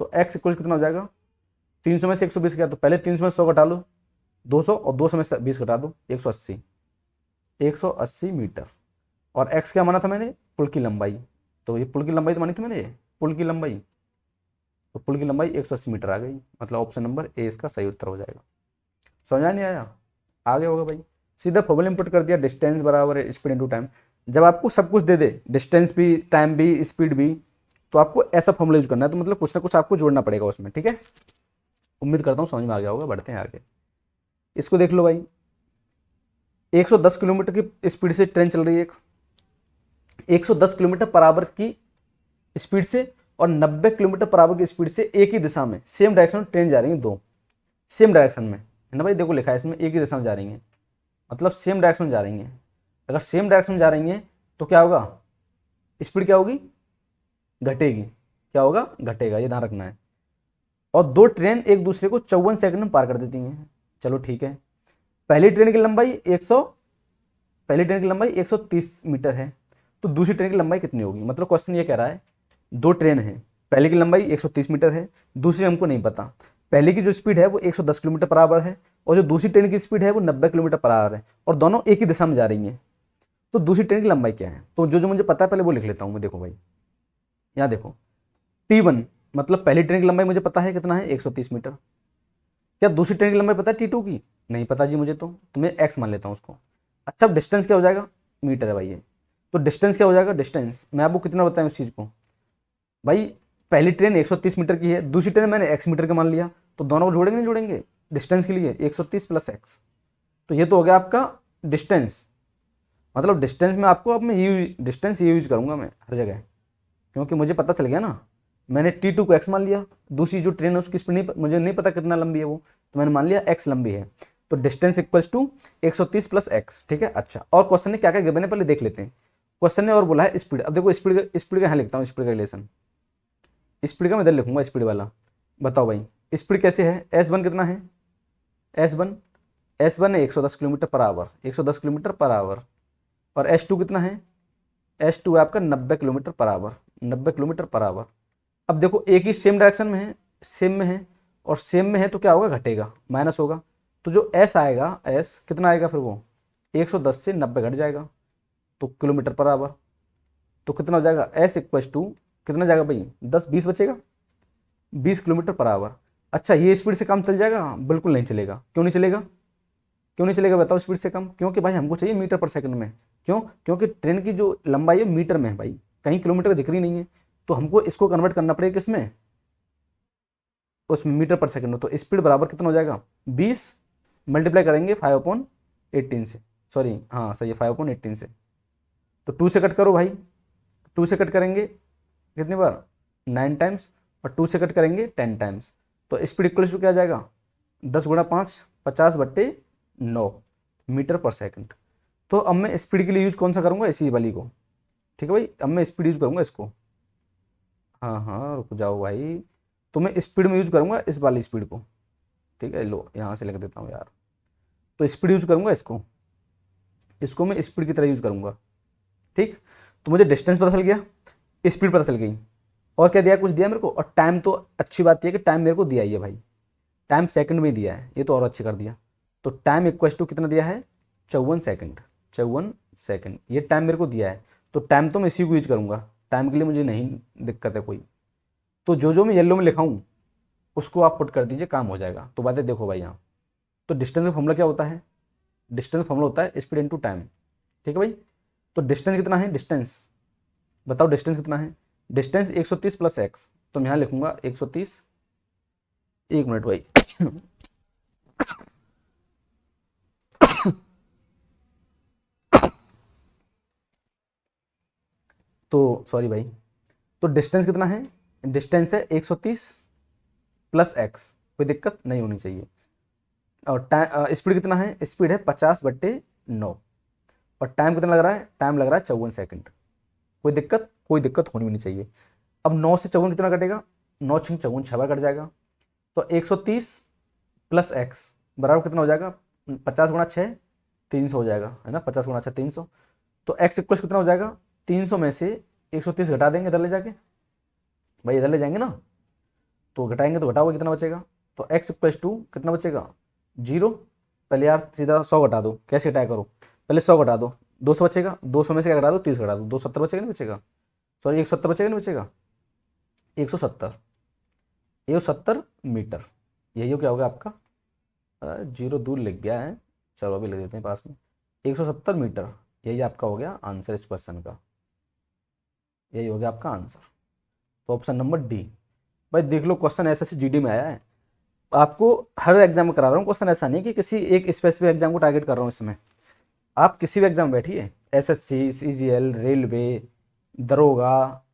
तो x इक्वल कितना हो जाएगा, 300 में से 120 गया, तो पहले 300 में 100 घटा लो, 200, और 200 में से 20 घटा दो, 180, 180 मीटर। और x क्या माना था मैंने, पुल की लंबाई, तो ये पुल की लंबाई तो मानी थी मैंने, ये पुल की लंबाई, तो पुल की लंबाई 180 मीटर आ गई, मतलब ऑप्शन नंबर ए इसका सही उत्तर हो जाएगा। समझा नहीं आया? आगे होगा भाई, सीधा फॉर्मूला इंपुट कर दिया, डिस्टेंस बराबर है स्पीड इनटू टाइम। जब आपको सब कुछ दे दे, डिस्टेंस भी, टाइम भी, स्पीड भी, तो आपको ऐसा फॉर्मूला यूज करना है। तो मतलब कुछ ना कुछ आपको जोड़ना पड़ेगा उसमें, ठीक है। उम्मीद करता हूँ समझ में आ गया होगा। बढ़ते हैं आगे। इसको देख लो भाई, 110 किलोमीटर की स्पीड से ट्रेन चल रही है, 110 किलोमीटर पर आवर की स्पीड से और 90 किलोमीटर पर आवर की स्पीड से एक ही दिशा में, सेम डायरेक्शन में ट्रेन जा रही है, दो सेम डायरेक्शन में, है ना भाई। देखो लिखा है इसमें एक ही दिशा में जा रही हैं, मतलब सेम डायरेक्शन में जा रही हैं। अगर सेम डायरेक्शन में जा रही हैं तो क्या होगा, स्पीड क्या होगी, घटेगी। क्या होगा, घटेगा, ये ध्यान रखना है। और दो ट्रेन एक दूसरे को 54 सेकंड में पार कर देती हैं। चलो ठीक है। पहली ट्रेन की लंबाई 100 पहली ट्रेन की लंबाई 130 मीटर है, तो दूसरी ट्रेन की लंबाई कितनी होगी। मतलब क्वेश्चन ये कह रहा है, दो ट्रेन है, पहले की लंबाई 130 मीटर है, दूसरी हमको नहीं पता। पहले की जो स्पीड है वो 110 किलोमीटर पर आवर है, और जो दूसरी ट्रेन की स्पीड है वो 90 किलोमीटर पर आवर है, और दोनों एक ही दिशा में जा रही हैं। तो दूसरी ट्रेन की लंबाई क्या है, तो जो जो मुझे पता है पहले वो लिख लेता हूँ मैं। देखो भाई, यहाँ देखो, T1 मतलब पहली ट्रेन की लंबाई मुझे पता है कितना है, 130 मीटर। क्या दूसरी ट्रेन की लंबाई पता है T2 की, नहीं पता जी मुझे, तो मैं x मान लेता हूँ उसको। अच्छा, अब डिस्टेंस क्या हो जाएगा, मीटर है भाई ये, तो डिस्टेंस क्या हो जाएगा, डिस्टेंस मैं आपको कितना बताया उस चीज़ को भाई। पहली ट्रेन 130 मीटर की है, दूसरी ट्रेन मैंने x मीटर का मान लिया, तो दोनों को जोड़ेंगे नहीं जोड़ेंगे डिस्टेंस के लिए, 130 प्लस x। तो ये तो हो गया आपका डिस्टेंस। मतलब डिस्टेंस में आपको, अब मैं ये डिस्टेंस ये यूज करूँगा मैं हर जगह, क्योंकि मुझे पता चल गया ना, मैंने T2 को x मान लिया, दूसरी जो ट्रेन है उसकी स्पीड नहीं, मुझे नहीं पता कितना लंबी है वो, तो मैंने मान लिया x लंबी है। तो distance equals to 130 plus x, ठीक है। अच्छा, और क्वेश्चन ने क्या क्या गिवन है पहले देख लेते हैं। क्वेश्चन ने और बोला है स्पीड। अब देखो स्पीड का यहाँ लिखता हूँ, स्पीड का रिलेशन, स्पीड का मैं इधर लिखूंगा स्पीड वाला। बताओ भाई स्पीड कैसे है, S1 कितना है, S1 है 110 kilometre per hour, 110 kilometre per hour. और S2 कितना है, S2 है आपका 90 kilometre per hour, 90 kilometre per hour. अब देखो एक ही सेम डायरेक्शन में है, सेम में है, और सेम में है तो क्या होगा, घटेगा, माइनस होगा। तो जो S आएगा, S कितना आएगा फिर वो 110 से 90 घट जाएगा, तो किलोमीटर पर आवर। तो कितना हो जाएगा, S इक्वल टू कितना जाएगा भाई, 10 20 बचेगा, 20 किलोमीटर पर आवर। अच्छा, ये स्पीड से काम चल जाएगा, बिल्कुल नहीं चलेगा। क्यों नहीं चलेगा, क्यों नहीं चलेगा बताओ स्पीड से कम, क्योंकि भाई हमको चाहिए मीटर पर सेकंड में। क्यों, क्योंकि ट्रेन की जो लंबाई है मीटर में है भाई, कहीं किलोमीटर का जिक्र ही नहीं है। तो हमको इसको कन्वर्ट करना पड़ेगा किसमें, उसमें मीटर पर सेकंड में। तो स्पीड बराबर कितना हो जाएगा, 20 मल्टीप्लाई करेंगे 5/18 से, सॉरी हाँ सही है 5/18 से। तो 2 से कट करो भाई, 2 से कट करेंगे कितनी बार, 9 टाइम्स, और 2 से कट करेंगे 10 टाइम्स। तो स्पीड इक्वल टू क्या आ जाएगा, 10 गुणा 5 50/9 मीटर पर सेकंड। तो अब मैं स्पीड के लिए यूज कौन सा करूँगा, इसी वाली को, ठीक है भाई। अब मैं स्पीड यूज करूँगा इसको, हाँ हाँ रुक जाओ भाई, तो मैं स्पीड में यूज करूँगा इस वाली स्पीड को, ठीक है। लो यहाँ से लिख देता हूँ यार, तो स्पीड यूज करूँगा इसको, इसको मैं स्पीड की तरह यूज करूँगा, ठीक। तो मुझे डिस्टेंस पता चल गया, स्पीड पता चल गई, और क्या दिया, कुछ दिया मेरे को। और टाइम तो अच्छी बात यह है कि टाइम मेरे को दिया ही है भाई, टाइम सेकंड में दिया है, ये तो और अच्छी कर दिया। तो टाइम इक्वल टू कितना दिया है, 54 सेकंड, 54 सेकंड ये टाइम मेरे को दिया है। तो टाइम तो मैं इसी को यूज करूँगा, टाइम के लिए मुझे नहीं दिक्कत है कोई। तो जो जो मैं येलो में लिखा हूँ उसको आप पुट कर दीजिए, काम हो जाएगा। तो बातें देखो भाई यहाँ, तो डिस्टेंस का फॉर्मूला क्या होता है, डिस्टेंस फॉर्मूला होता है स्पीड इनटू टाइम, ठीक है भाई। तो डिस्टेंस कितना है, डिस्टेंस बताओ, डिस्टेंस कितना है, डिस्टेंस 130 प्लस एक्स। तो मैं यहाँ लिखूंगा 130, एक मिनट भाई तो सॉरी भाई, तो डिस्टेंस कितना है, डिस्टेंस है 130 प्लस एक्स, कोई दिक्कत नहीं होनी चाहिए। और टाइम स्पीड कितना है, स्पीड है 50/9, और टाइम कितना लग रहा है, टाइम लग रहा है 54 सेकंड। कोई दिक्कत, कोई दिक्कत होनी भी नहीं चाहिए। अब 9 से 54 कितना कटेगा, 9 6 54 6 बार कट जाएगा। तो 130 प्लस एक्स बराबर कितना हो जाएगा, 50 गुणा 6 300 हो जाएगा, है ना, 50 गुणा 6 300। तो एक्स इक्वल कितना हो जाएगा, 300 में से 130 घटा देंगे इधर ले जाके, भाई इधर ले जाएंगे ना, तो घटाएंगे तो घटाओगे कितना बचेगा। तो एक्स इक्वल टू कितना बचेगा, 0। पहले यार सीधा 100 घटा दो, कैसे घटाया करो, पहले 100 घटा दो, 200 बचेगा, 200 में से क्या घटा दो, 30 घटा दो, 270 बचेगा नहीं बचेगा, सॉरी 170 बचेगा नहीं बचेगा, 170 मीटर, यही क्या होगा आपका जीरो दूर लिख गया है, चलो अभी लिख देते हैं पास में। 170 मीटर, यही आपका हो गया आंसर इस क्वेश्चन का, यही हो गया आपका आंसर। तो ऑप्शन नंबर डी। भाई देख लो क्वेश्चन एसएससी जीडी में आया है, आपको हर एग्जाम में करा रहा हूँ क्वेश्चन, ऐसा नहीं कि किसी एक स्पेसिफिक एग्जाम को टारगेट कर रहा हूँ इसमें। आप किसी भी एग्जाम में बैठिए, एसएससी, सीजीएल, रेलवे, दरोगा,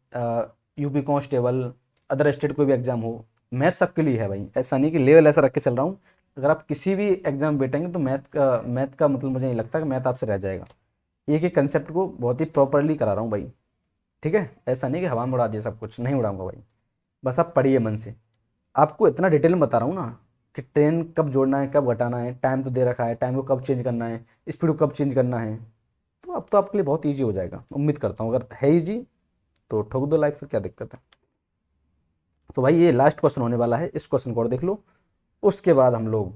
यूपी कांस्टेबल, अदर स्टेट कोई भी एग्जाम हो, मैथ सबके लिए है भाई। ऐसा नहीं कि लेवल ऐसा रख के चल रहा हूँ, अगर आप किसी भी एग्जाम में बैठेंगे तो मैथ का मतलब मुझे नहीं लगता कि मैथ आपसे रह जाएगा। एक एक कंसेप्ट को बहुत ही प्रॉपरली करा रहा हूँ भाई, ठीक है। ऐसा नहीं कि हवा में उड़ा दिया सब कुछ, नहीं उड़ाऊंगा भाई, बस आप पढ़िए मन से। आपको इतना डिटेल में बता रहा हूँ ना कि ट्रेन कब जोड़ना है, कब घटाना है, टाइम तो दे रखा है, टाइम को कब चेंज करना है, स्पीड को कब चेंज करना है, तो अब तो आपके लिए बहुत ईजी हो जाएगा। उम्मीद करता हूँ अगर है ईजी तो ठोक दो लाइक, फिर क्या दिक्कत है। तो भाई ये लास्ट क्वेश्चन होने वाला है, इस क्वेश्चन को और देख लो, उसके बाद हम लोग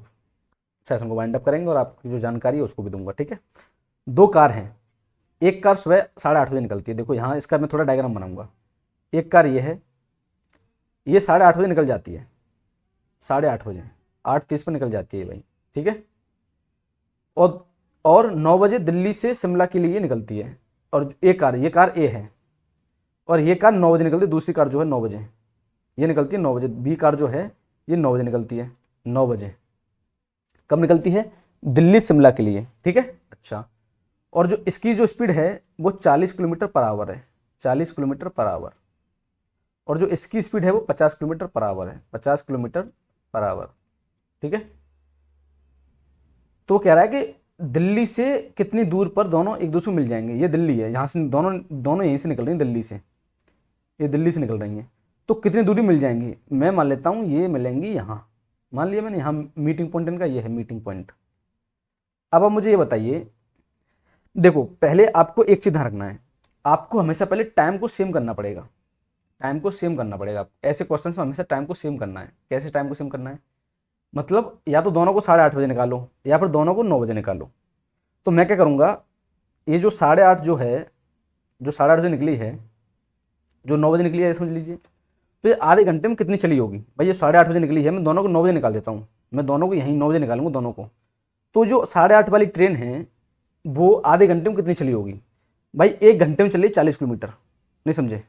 सेशन को वाइंड अप करेंगे और आपकी जो जानकारी है उसको भी दूंगा, ठीक है। दो कार हैं, एक कार सुबह 8:30 बजे निकलती है, देखो यहाँ इसका मैं थोड़ा डायग्राम बनाऊंगा। एक कार ये है, ये 8:30 बजे निकल जाती है, 8:30 बजे, 8:30 पर निकल जाती है भाई, ठीक है। और 9 बजे दिल्ली से शिमला के लिए निकलती है। और एक कार, ये कार ए है, और ये कार 9 बजे निकलती है, दूसरी कार जो है 9 बजे, ये निकलती है 9 बजे, बी कार जो है ये 9 बजे निकलती है, 9 बजे कब निकलती है, दिल्ली शिमला के लिए, ठीक है। अच्छा, और जो इसकी जो स्पीड है वो 40 किलोमीटर पर आवर है, 40 किलोमीटर पर आवर, और जो इसकी स्पीड है वो 50 किलोमीटर पर आवर है, 50 किलोमीटर पर आवर, ठीक है। तो कह रहा है कि दिल्ली से कितनी दूर पर दोनों एक दूसरे को मिल जाएंगे। ये दिल्ली है, यहाँ से दोनों दोनों यहीं से निकल रही हैं, दिल्ली से, ये दिल्ली से निकल रही हैं, तो कितनी दूरी मिल जाएंगी। मैं मान लेता हूँ ये मिलेंगी यहाँ, मान लिया मैंने, यहाँ मीटिंग पॉइंट इनका ये है मीटिंग पॉइंट। अब आप मुझे ये बताइए, देखो पहले आपको एक चीज़ ध्यान रखना है, आपको हमेशा पहले टाइम को सेम करना पड़ेगा, टाइम को सेम करना पड़ेगा। ऐसे क्वेश्चन में हमेशा टाइम को सेम करना है। कैसे टाइम को सेम करना है, मतलब या तो दोनों को 8:30 बजे निकालो या फिर दोनों को 9 बजे निकालो। तो मैं क्या करूँगा, ये जो 8:30 जो है, जो 8:30 बजे निकली है, जो 9 बजे निकली है, समझ लीजिए, तो ये आधे घंटे में कितनी चली होगी। भाई ये 8:30 बजे निकली है, मैं दोनों को 9 बजे निकाल देता हूँ, मैं दोनों को यहीं 9 बजे निकालूंगा दोनों को। तो जो 8:30 वाली ट्रेन है वो आधे घंटे में कितनी चली होगी। भाई 1 घंटे में चल रही है 40 किलोमीटर, नहीं समझे,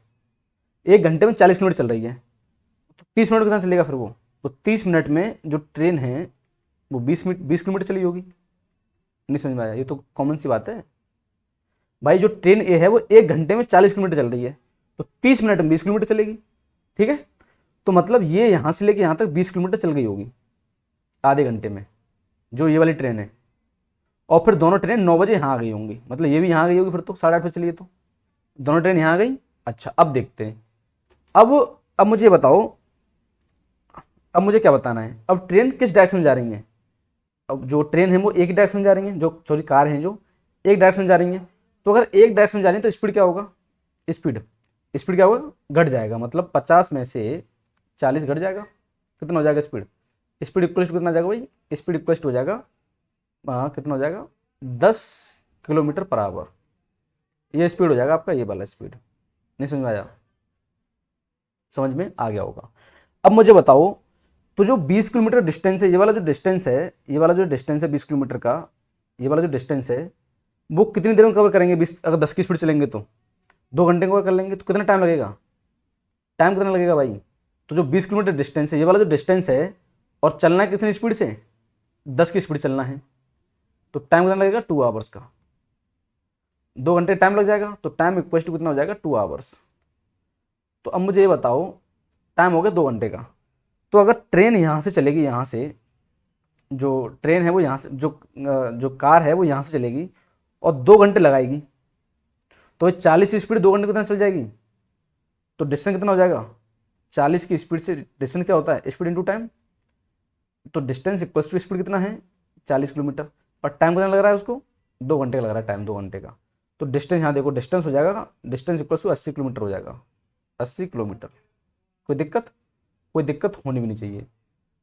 1 घंटे में 40 किलोमीटर चल रही है, तो 30 मिनट कितना चलेगा फिर वो, तो 30 मिनट में जो ट्रेन है वो 20 किलोमीटर चली होगी। नहीं समझ में आया, ये तो कॉमन सी बात है भाई। जो ट्रेन ए है वो 1 घंटे में 40 किलोमीटर चल रही है, तो 30 मिनट में 20 किलोमीटर चलेगी, ठीक है। तो मतलब ये यहाँ से लेके यहाँ तक 20 किलोमीटर चल गई होगी आधे घंटे में, जो ये वाली ट्रेन है। और फिर दोनों ट्रेन 9 बजे यहाँ आ गई होंगी, मतलब ये भी यहाँ आ गई होगी फिर तो 8:30 बजे चलिए, तो दोनों ट्रेन यहाँ आ गई। अच्छा अब देखते हैं, अब मुझे बताओ, अब मुझे क्या बताना है, अब ट्रेन किस डायरेक्शन में जा रही है। अब जो ट्रेन है वो एक डायरेक्शन में जा रही है, जो सॉरी कार है जो एक डायरेक्शन में जा रही है। तो अगर एक डायरेक्शन में जा रही है तो स्पीड क्या होगा, स्पीड स्पीड क्या होगा, घट जाएगा, मतलब 50 में से 40 घट जाएगा, कितना हो जाएगा स्पीड, स्पीड इक्वल टू कितना हो जाएगा भाई, स्पीड इक्वल टू हो जाएगा, हाँ कितना हो जाएगा, 10 किलोमीटर पर आवर। ये स्पीड हो जाएगा आपका, ये वाला स्पीड। नहीं समझ में आया, समझ में आ गया होगा। अब मुझे बताओ, तो जो 20 किलोमीटर डिस्टेंस है, ये वाला जो डिस्टेंस है, ये वाला जो डिस्टेंस है 20 किलोमीटर का, ये वाला जो डिस्टेंस है वो कितनी देर में कवर करेंगे 20, अगर 10 की स्पीड चलेंगे तो 2 घंटे कवर कर लेंगे, तो कितना टाइम लगेगा, टाइम कितना लगेगा भाई। तो जो 20 किलोमीटर डिस्टेंस है, ये वाला जो डिस्टेंस है, और चलना है कितनी स्पीड से, 10 की स्पीड चलना है, तो टाइम कितना लगेगा 2 आवर्स का, 2 घंटे टाइम लग जाएगा, तो टाइम इक्वल टू कितना हो जाएगा 2 आवर्स। तो अब मुझे ये बताओ, टाइम हो गया 2 घंटे का, तो अगर ट्रेन यहाँ से चलेगी, यहाँ से जो ट्रेन है वो यहाँ से जो कार है वो यहाँ से चलेगी और 2 घंटे लगाएगी, तो 40 की स्पीड 2 घंटे कितना चल जाएगी, तो डिस्टेंस कितना हो जाएगा, 40 की स्पीड से डिस्टेंस क्या होता है, स्पीड इंटू टाइम, तो डिस्टेंस इक्वल टू स्पीड कितना है 40 किलोमीटर, और टाइम कितना लग रहा है उसको, 2 घंटे का लग रहा है टाइम, 2 घंटे का। तो डिस्टेंस यहाँ देखो, डिस्टेंस हो जाएगा, डिस्टेंस इक्वल टू 80 किलोमीटर हो जाएगा, 80 किलोमीटर। कोई दिक्कत, कोई दिक्कत होनी भी नहीं चाहिए।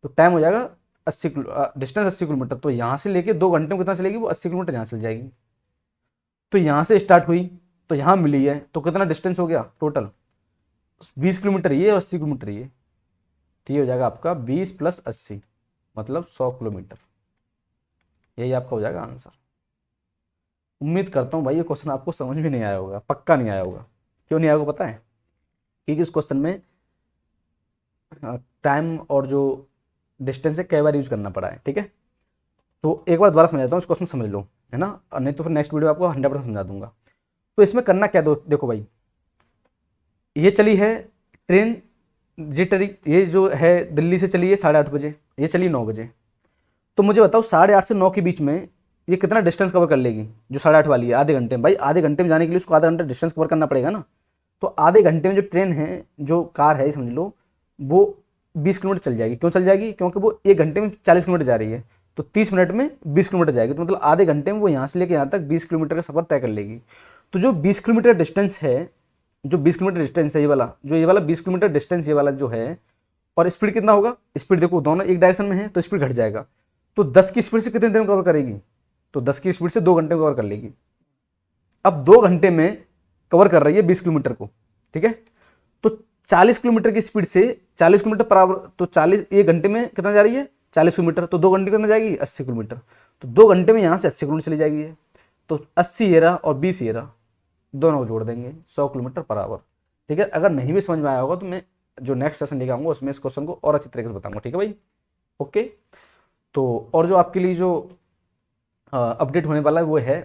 तो टाइम हो जाएगा 80 डिस्टेंस 80 किलोमीटर, तो यहाँ से लेके 2 घंटे में कितना चलेगी वो, 80 किलोमीटर यहाँ चल जाएगी। तो यहाँ से स्टार्ट हुई तो यहाँ मिली है, तो कितना डिस्टेंस हो गया टोटल, 20 किलोमीटर ये और 80 किलोमीटर ये, ठीक हो जाएगा आपका 20 + 80 मतलब 100 किलोमीटर। यही आपका हो जाएगा आंसर। उम्मीद करता हूँ भाई ये क्वेश्चन आपको समझ में नहीं आया होगा, पक्का नहीं आया होगा। क्यों नहीं आया होगा पता है? क्योंकि इस क्वेश्चन में टाइम और जो डिस्टेंस है कई बार यूज करना पड़ा है, ठीक है। तो एक बार दोबारा समझाता हूँ, इस क्वेश्चन समझ लो, है ना, और नहीं तो फिर नेक्स्ट वीडियो आपको 100% समझा दूंगा। तो इसमें करना क्या, देखो भाई, ये चली है ट्रेन ये जो है दिल्ली से चली है 8:30 बजे, ये चली 9 बजे। तो मुझे बताओ 8:30 से 9 के बीच में ये कितना डिस्टेंस कवर कर लेगी? जो 8:30 वाली है, आधे घंटे में। भाई आधे घंटे में जाने के लिए उसको आधा घंटा डिस्टेंस कवर करना पड़ेगा ना। तो आधे घंटे में जो ट्रेन है, जो कार है समझ लो, वो 20 किलोमीटर चल जाएगी। क्यों चल जाएगी? क्योंकि वो 1 घंटे में 40 किलोमीटर जा रही है, तो 30 मिनट में 20 किलोमीटर जाएगी। तो मतलब आधे घंटे में वो यहाँ से लेकर यहाँ तक 20 किलोमीटर का सफर तय कर लेगी। तो जो 20 किलोमीटर डिस्टेंस है, जो 20 किलोमीटर डिस्टेंस है, ये वाला 20 किलोमीटर डिस्टेंस, ये वाला जो है, और स्पीड कितना होगा? स्पीड देखो दोनों एक डायरेक्शन में है तो स्पीड घट जाएगा। तो 10 की स्पीड से कितने देर में कवर करेगी? तो 10 की स्पीड से 2 घंटे में कवर कर लेगी। अब 2 घंटे में कवर कर रही है 20 किलोमीटर को, ठीक है। तो 40 किलोमीटर की स्पीड से 40 किलोमीटर पर आवर, तो 40 1 घंटे में कितना जा रही है? 40 किलोमीटर। तो 2 घंटे कितना जाएगी? 80 किलोमीटर। तो 2 घंटे में यहाँ से 80 किलोमीटर चली जाएगी है। तो 80 ये रहा और 20 ये रहा, दोनों को जोड़ देंगे, 100 किलोमीटर पर आवर, ठीक है। अगर नहीं भी समझ में आया होगा तो मैं जो नेक्स्ट सेशन लेके आऊँगा उसमें इस क्वेश्चन को और अच्छी तरीके से बताऊंगा, ठीक है भाई, ओके। तो और जो आपके लिए जो अपडेट होने वाला है वो है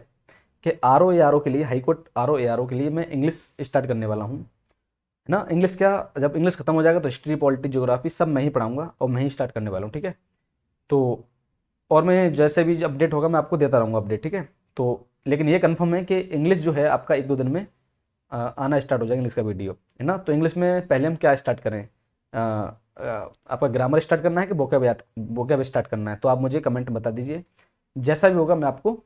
कि RO के लिए, हाई कोर्ट RO के लिए मैं इंग्लिश स्टार्ट करने वाला हूँ, है ना। इंग्लिश क्या, जब इंग्लिश खत्म हो जाएगा तो हिस्ट्री, पॉलिटी, ज्योग्राफी सब मैं ही पढ़ाऊंगा और मैं ही स्टार्ट करने वाला हूँ, ठीक है। तो और मैं जैसे भी अपडेट होगा मैं आपको देता रहूँगा अपडेट, ठीक है। तो लेकिन ये कंफर्म है कि इंग्लिश जो है आपका 1-2 दिन में आना स्टार्ट हो जाएगा, इंग्लिश का वीडियो, है ना। तो इंग्लिश में पहले हम क्या स्टार्ट करें? आपका ग्रामर स्टार्ट करना है कि वोकैब स्टार्ट करना है? तो आप मुझे कमेंट बता दीजिए, जैसा भी होगा मैं आपको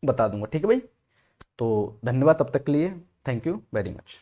बता दूंगा, ठीक है भाई। तो धन्यवाद तब तक के लिए, थैंक यू वेरी मच।